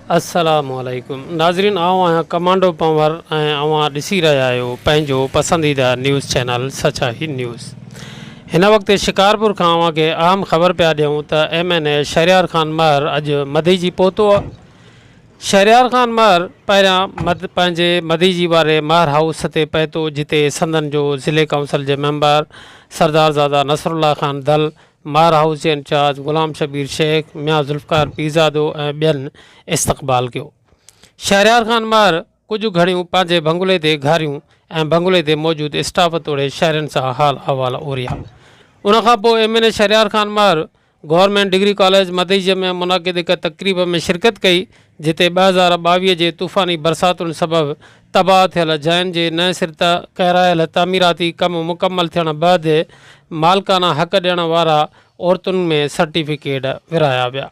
अस्सलामुअलैकुम नाज़रीन, आऊं आहियां कमांडो पंवर ऐं अवां ॾिसी रहिया आहियो पंहिंजो पसंदीदा न्यूज़ चैनल सचाई न्यूज़। हिन वक़्तु शिकारपुर खां अवां खे अहम ख़बर पिया ॾियूं त MNA शहरियार ख़ान महर अॼु मदीजी पहुतो आहे। शहरियार ख़ान महर पहिरियां पंहिंजे मदीजी वारे महर हाउस ते पहुतो, जिते संदन जो ज़िले काउंसिल जे मेंबर सरदारज़ादा नसरुल्ला ख़ान दल, महर हाउस जे इंचार्ज ग़ुलाम शबीर शेख, मियाँ ज़ुल्फ़कार पीरज़ादो ऐं ॿियनि इस्तक़बाल कयो। शहरियार ख़ान महर कुझु घड़ियूं पंहिंजे बंगले ते घारियूं ऐं बंगले ते मौजूदु स्टाफ तोड़े शहरनि सां हाल अहवाल ओरिया। उनखां पोइ MNA शहरियार ख़ान महर गवर्नमेंट डिग्री कॉलेज मदीज में मुनाक़िद हिक तक़रीब में शिरकत कई, जिते 2022 जे तूफ़ानी बरसातुनि सबबि तबाह थियल जायुनि जे नएं सिर करायल तामीराती कम मुकमल थियण बैदि मालिकाना हक़ ॾियण वारा औरतुनि में सर्टिफिकेट विरहाया विया।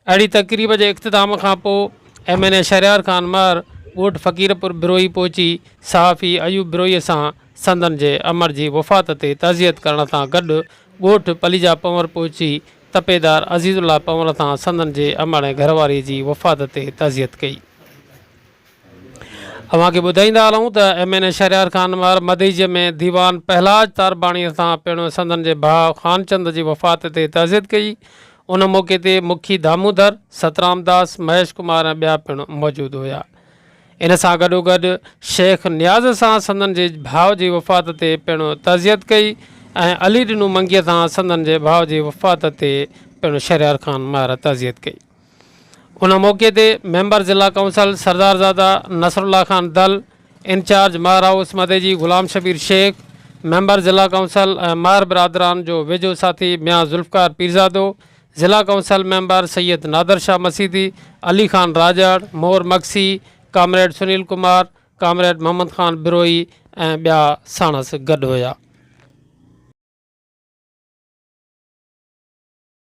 अहिड़ी तक़रीब जे इख़्तिताम खां पोइ MNA शहरियार ख़ान महर ॻोठ फ़क़ीरपुर बिरोही पहुची सहाफ़ी अयूब बिरोहीअ सां संदन जे अमर जी वफ़ात ते तज़ियत करण सां गॾु ॻोठ पलीजा पंवर पहुची तपेदार अज़ीज़ुल्ला पंवर सां संदन जे अमर ऐं घरवारी जी वफ़ात ते तज़ियत कई। अव्हां खे ॿुधाईंदा हलूं त MNA शहरियार ख़ान महर मदीज में दीवान पहलाज तारबाणीअ सां पिणु संदन जे भाउ ख़ानचंद जी वफ़ात ते तज़ियत कई। उन मौक़े ते मुखी दामोदर, सतराम दास, महेश कुमार ऐं ॿिया पिणु मौजूदु हुआ। इन सां गॾोगॾु शेख नियाज़ सां संदन जे भाउ जी वफ़ात ते पिणु तज़ियत कई ऐं अली ॾिनू मंगीअ सां संदन जे भाउ जी वफ़ात ते पिणु शहरियार ख़ान महर तज़ियत कई। उन मौक़े ते मेंबर ज़िला काउंसिल सरदारज़ादा नसरुल्ला ख़ान दल, इंचार्ज महर हाउस मदीजी ग़ुलाम शबीर शेख, मेंबर ज़िला काउंसिल ऐं महर बिरादरान जो वेझो साथी मियाँ ज़ुल्फ़कार पीरज़ादो, ज़िला काउंसिल मेंबर सैयद नादर शाह मसीदी, अली ख़ान राजड़, मोर मक्सी, कामरेड सुनील कुमार, कामरेड मोहम्मद ख़ान बिरोही ऐं ॿिया साणस गॾु हुया।